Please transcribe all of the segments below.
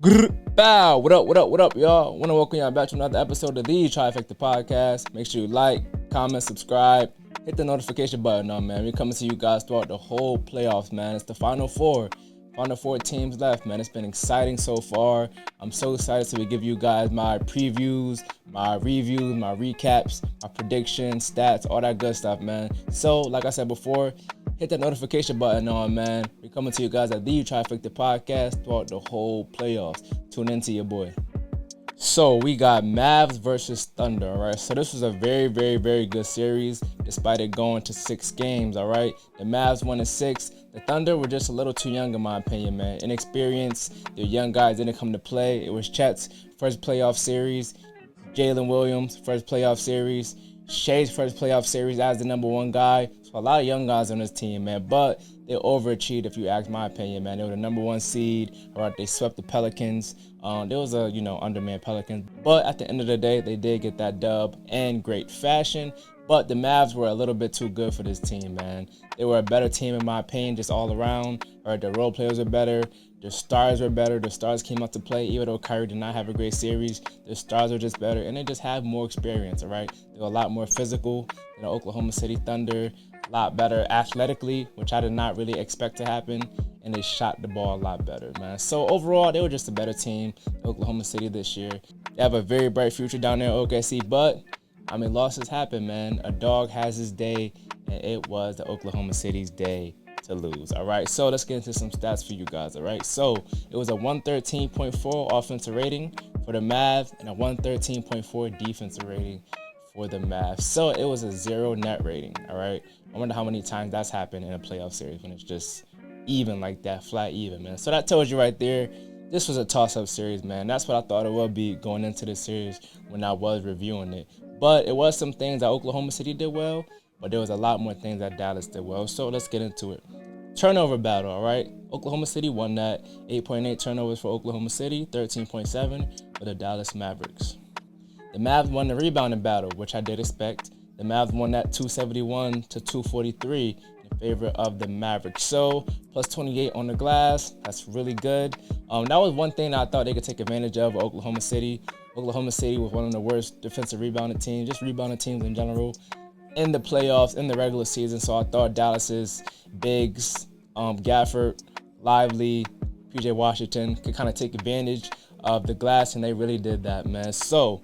Bow, what up, y'all? Want to welcome y'all back to another episode of the Trifecta Podcast. Make sure you like, comment, subscribe, hit the notification button on, man. We're coming to you guys throughout the whole playoffs, man. It's the Final Four teams left, man. It's been exciting so far. I'm so excited to give you guys my previews, my reviews, my recaps, my predictions, stats, all that good stuff, man. So, like I said before, hit that notification button on, man. We're coming to you guys at the Trifecta Podcast throughout the whole playoffs. Tune into your boy. So we got Mavs versus Thunder, all right? So this was a very, very, very good series, despite it going to 6 games, all right? The Mavs won in 6. The Thunder were just a little too young, in my opinion, man. Inexperienced. Their young guys didn't come to play. It was Chet's first playoff series. Jalen Williams' first playoff series. Shai's first playoff series as the number 1 guy. So a lot of young guys on this team, man. But they overachieved, if you ask my opinion, man. They were the number 1 seed. All right, they swept the Pelicans. There was a, undermanned Pelicans. But at the end of the day, they did get that dub in great fashion. But the Mavs were a little bit too good for this team, man. They were a better team, in my opinion, just all around. All right, the role players were better. Their stars were better. The stars came out to play. Even though Kyrie did not have a great series, the stars were just better. And they just had more experience, all right? They were a lot more physical than the Oklahoma City Thunder. A lot better athletically, which I did not really expect to happen. And they shot the ball a lot better, man. So overall, they were just a better team, Oklahoma City, this year. They have a very bright future down there in OKC, but losses happen, man. A dog has his day, and it was the Oklahoma City's day to lose. All right, so let's get into some stats for you guys. All right, so it was a 113.4 offensive rating for the Mavs and a 113.4 defensive rating for the Mavs. So it was a 0 net rating. All right, I wonder how many times that's happened in a playoff series when it's just even like that, flat even, man. So that tells you right there, this was a toss-up series, man. That's what I thought it would be going into the series when I was reviewing it. But it was some things that Oklahoma City did well, but there was a lot more things that Dallas did well. So let's get into it. Turnover battle, all right? Oklahoma City won that. 8.8 turnovers for Oklahoma City, 13.7 for the Dallas Mavericks. The Mavs won the rebounding battle, which I did expect. The Mavs won that 271 to 243 in favor of the Mavericks. So plus 28 on the glass, that's really good. That was one thing that I thought they could take advantage of, Oklahoma City. Oklahoma City was one of the worst defensive rebounding teams, just rebounding teams in general, in the playoffs, in the regular season. So I thought Dallas's bigs, Gafford, Lively, PJ Washington could kind of take advantage of the glass, and they really did that, man. So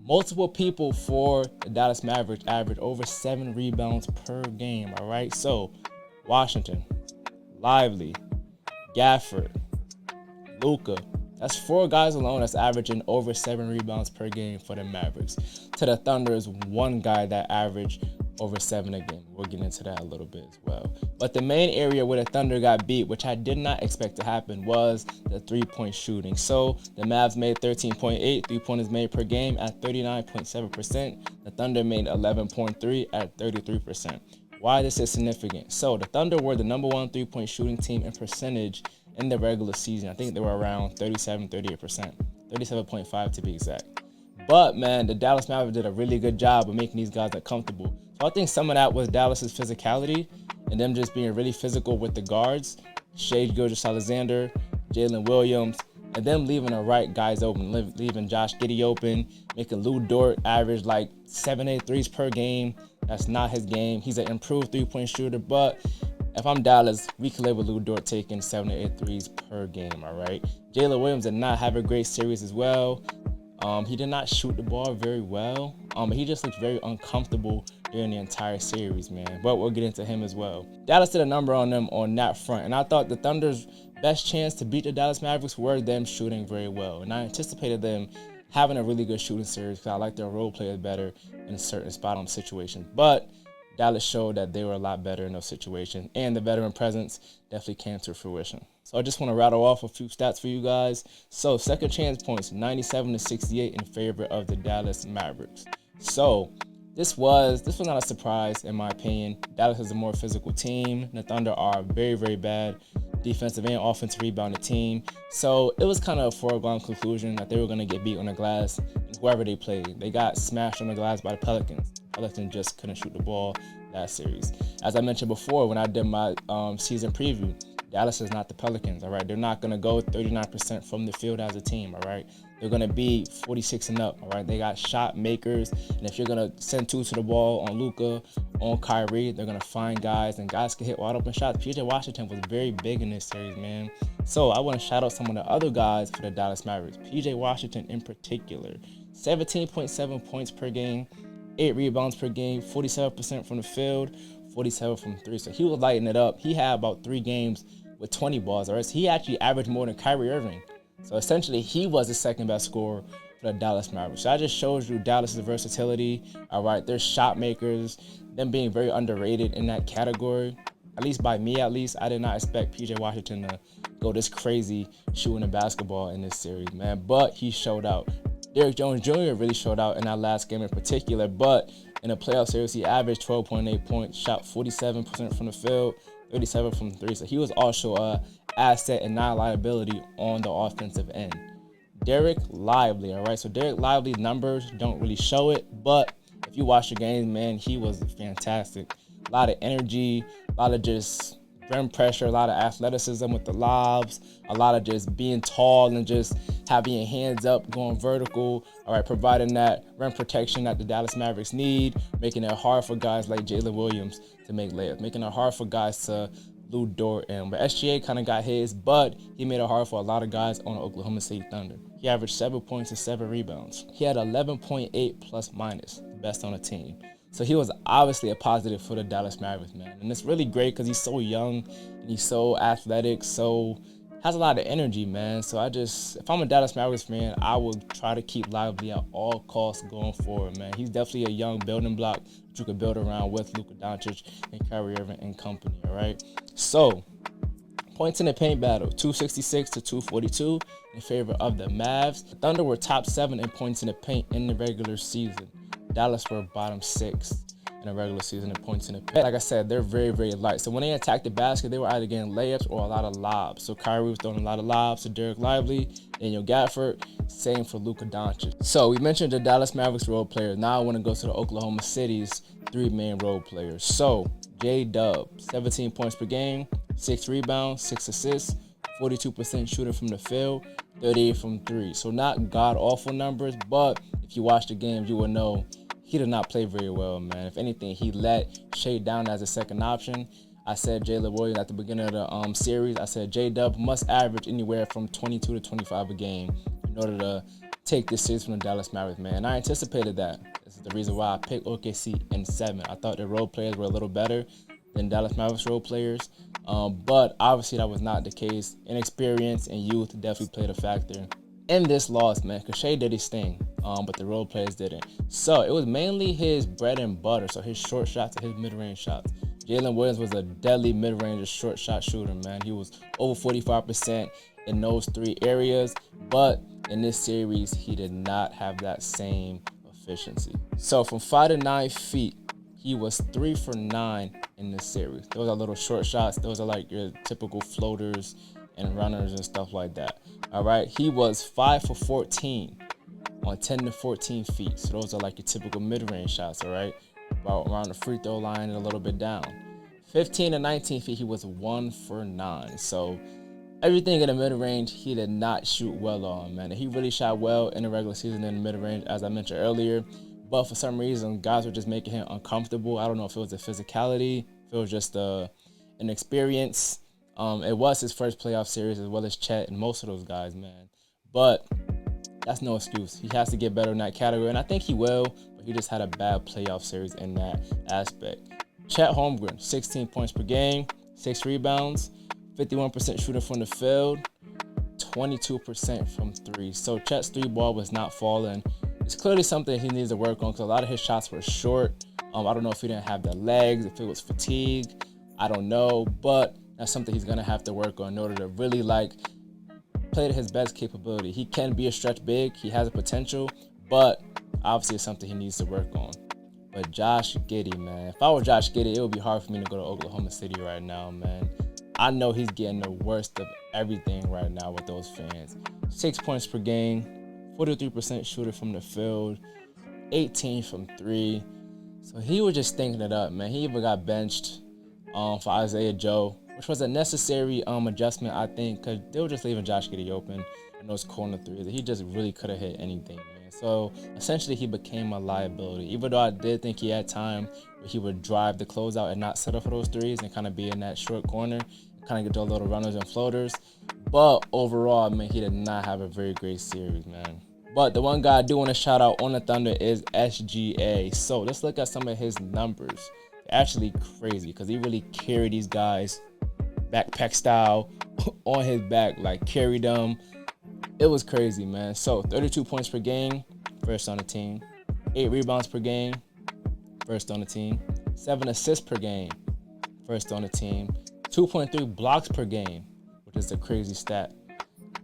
multiple people for the Dallas Mavericks averaged over 7 rebounds per game, all right? So Washington, Lively, Gafford, Luka. That's 4 guys alone that's averaging over 7 rebounds per game for the Mavericks. To the Thunder is 1 guy that averaged over 7 a game. We'll get into that a little bit as well. But the main area where the Thunder got beat, which I did not expect to happen, was the 3-point shooting. So the Mavs made 13.8 3-pointers made per game at 39.7%. The Thunder made 11.3 at 33%. Why this is significant? So the Thunder were the number 1 3-point shooting team in percentage in the regular season. I think they were around 38%, 37.5 to be exact. But, man, the Dallas Mavericks did a really good job of making these guys uncomfortable. So I think some of that was Dallas's physicality and them just being really physical with the guards, Shai Gilgeous-Alexander, Jalen Williams, and them leaving the right guys open, leaving Josh Giddey open, making Lou Dort average like 7-8 threes per game. That's not his game. He's an improved 3-point shooter, but if I'm Dallas, we can live with Lou Dort taking 7-8 threes per game, all right? Jalen Williams did not have a great series as well. He did not shoot the ball very well. He just looked very uncomfortable during the entire series, man. But we'll get into him as well. Dallas did a number on them on that front, and I thought the Thunder's best chance to beat the Dallas Mavericks were them shooting very well. And I anticipated them having a really good shooting series because I like their role players better in a certain spot-on situation. But Dallas showed that they were a lot better in those situations, and the veteran presence definitely came to fruition. So I just want to rattle off a few stats for you guys. So second chance points, 97 to 68 in favor of the Dallas Mavericks. So this was not a surprise in my opinion. Dallas is a more physical team. The Thunder are a very, very bad defensive and offensive rebounding team. So it was kind of a foregone conclusion that they were going to get beat on the glass and whoever they played. They got smashed on the glass by the Pelicans. Pelicans just couldn't shoot the ball that series. As I mentioned before when I did my season preview, Dallas is not the Pelicans, all right? They're not going to go 39% from the field as a team, all right? They're going to be 46 and up, all right? They got shot makers, and if you're going to send two to the ball on Luka, on Kyrie, they're going to find guys, and guys can hit wide open shots. P.J. Washington was very big in this series, man. So I want to shout out some of the other guys for the Dallas Mavericks. P.J. Washington in particular, 17.7 points per game, 8 rebounds per game, 47% from the field, 47 from three. So he was lighting it up. He had about 3 games with 20 balls, all right? So he actually averaged more than Kyrie Irving. So essentially, he was the second best scorer for the Dallas Mavericks. So that just shows you Dallas' versatility, all right? They're shot makers, them being very underrated in that category. At least by me, at least, I did not expect P.J. Washington to go this crazy shooting the basketball in this series, man. But he showed out. Derrick Jones Jr. really showed out in that last game in particular, but in a playoff series, he averaged 12.8 points, shot 47% from the field, 37 from three. So he was also an asset and not a liability on the offensive end. Derek Lively, all right? So Derek Lively's numbers don't really show it, but if you watch the games, man, he was fantastic. A lot of energy, a lot of just rim pressure, a lot of athleticism with the lobs, a lot of just being tall and just having your hands up, going vertical, all right, providing that rim protection that the Dallas Mavericks need, making it hard for guys like Jalen Williams to make layups, making it hard for guys to Lou Dort. But SGA kind of got his, but he made it hard for a lot of guys on the Oklahoma City Thunder. He averaged 7 points and 7 rebounds. He had 11.8 plus minus, the best on the team. So he was obviously a positive for the Dallas Mavericks, man. And it's really great because he's so young and he's so athletic, so has a lot of energy, man. So if I'm a Dallas Mavericks fan, I will try to keep Lively at all costs going forward, man. He's definitely a young building block that you could build around with Luka Doncic and Kyrie Irving and company, all right? So, points in the paint battle, 266 to 242 in favor of the Mavs. The Thunder were top 7 in points in the paint in the regular season. Dallas were bottom 6 in the regular season in points in the paint. Like I said, they're very, very light. So when they attacked the basket, they were either getting layups or a lot of lobs. So Kyrie was throwing a lot of lobs to Derek Lively, Daniel Gafford, same for Luka Doncic. So we mentioned the Dallas Mavericks role players. Now I want to go to the Oklahoma City's 3 main role players. So J-Dub, 17 points per game, 6 rebounds, 6 assists, 42% shooting from the field, 38 from 3. So not god-awful numbers, but if you watch the games, you will know he did not play very well, man. If anything, he let Shea down as a second option. I said Jalen Williams at the beginning of the series. I said J-Dub must average anywhere from 22 to 25 a game in order to take this series from the Dallas Mavericks, man. And I anticipated that. This is the reason why I picked OKC in 7. I thought the role players were a little better than Dallas Mavericks role players. But obviously that was not the case. Inexperience and youth definitely played a factor in this loss, man, because Shea did his thing, but the role players didn't. So it was mainly his bread and butter, so his short shots and his mid-range shots. Jalen Williams was a deadly mid-range short shot shooter, man. He was over 45% in those 3 areas, but in this series, he did not have that same efficiency. So from 5 to 9 feet, he was 3 for 9 in this series. Those are little short shots. Those are like your typical floaters and runners and stuff like that. All right, he was 5 for 14 on 10 to 14 feet. So those are like your typical mid-range shots, all right? About around the free throw line and a little bit down. 15 to 19 feet, he was 1 for 9. So everything in the mid-range, he did not shoot well on, man. He really shot well in the regular season in the mid-range, as I mentioned earlier. But for some reason, guys were just making him uncomfortable. I don't know if it was the physicality, if it was just an experience. It was his first playoff series as well as Chet and most of those guys, man. But that's no excuse. He has to get better in that category, and I think he will, but he just had a bad playoff series in that aspect. Chet Holmgren, 16 points per game, 6 rebounds, 51% shooting from the field, 22% from 3. So Chet's 3 ball was not falling. It's clearly something he needs to work on because a lot of his shots were short. I don't know if he didn't have the legs, if it was fatigue. I don't know, but that's something he's going to have to work on in order to really play to his best capability. He can be a stretch big. He has a potential, but obviously it's something he needs to work on. But Josh Giddey, man. If I were Josh Giddey, it would be hard for me to go to Oklahoma City right now, man. I know he's getting the worst of everything right now with those fans. 6 points per game, 43% shooter from the field, 18 from 3. So he was just stinking it up, man. He even got benched for Isaiah Joe, which was a necessary adjustment, I think, because they were just leaving Josh Giddey open in those corner threes. He just really could have hit anything, man. So essentially, he became a liability. Even though I did think he had time where he would drive the closeout and not settle for those threes and kind of be in that short corner, kind of get those little runners and floaters. But overall, man, he did not have a very great series, man. But the one guy I do want to shout out on the Thunder is SGA. So let's look at some of his numbers. They're actually crazy because he really carried these guys backpack style on his back, like carried them. It was crazy, man. So 32 points per game, first on the team. 8 rebounds per game, first on the team. 7 assists per game, first on the team. 2.3 blocks per game, which is a crazy stat.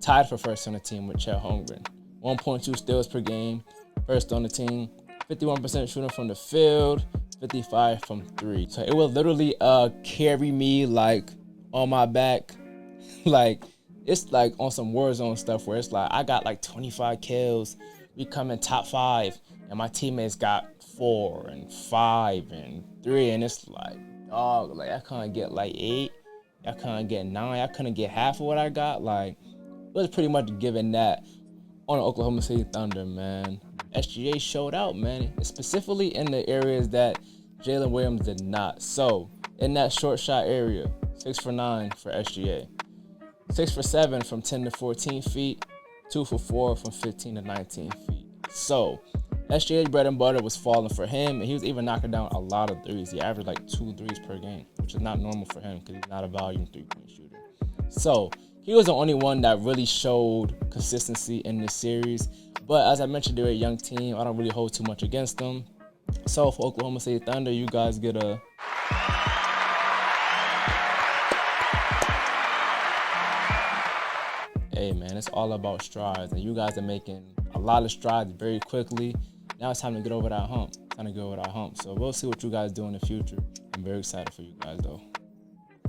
Tied for first on the team with Chet Holmgren. 1.2 steals per game, first on the team. 51% shooting from the field, 55 from 3. So it will literally carry me like on my back. Like it's like on some Warzone stuff where it's like I got like 25 kills. We come in top 5 and my teammates got 4 and 5 and 3, and it's like, dog, like I couldn't get like 8. I couldn't get 9. I couldn't get half of what I got. Like it was pretty much giving that on the Oklahoma City Thunder, man. SGA showed out, man, specifically in the areas that Jalen Williams did not. So in that short shot area, 6 for 9 for SGA. 6 for 7 from 10 to 14 feet. 2 for 4 from 15 to 19 feet. So SGA's bread and butter was falling for him, and he was even knocking down a lot of threes. He averaged like 2 threes per game, which is not normal for him because he's not a volume three-point shooter. So he was the only one that really showed consistency in this series. But as I mentioned, they're a young team. I don't really hold too much against them. So for Oklahoma City Thunder, you guys get a... Hey, man, it's all about strides. And you guys are making a lot of strides very quickly. Now it's time to get over that hump. So we'll see what you guys do in the future. I'm very excited for you guys, though.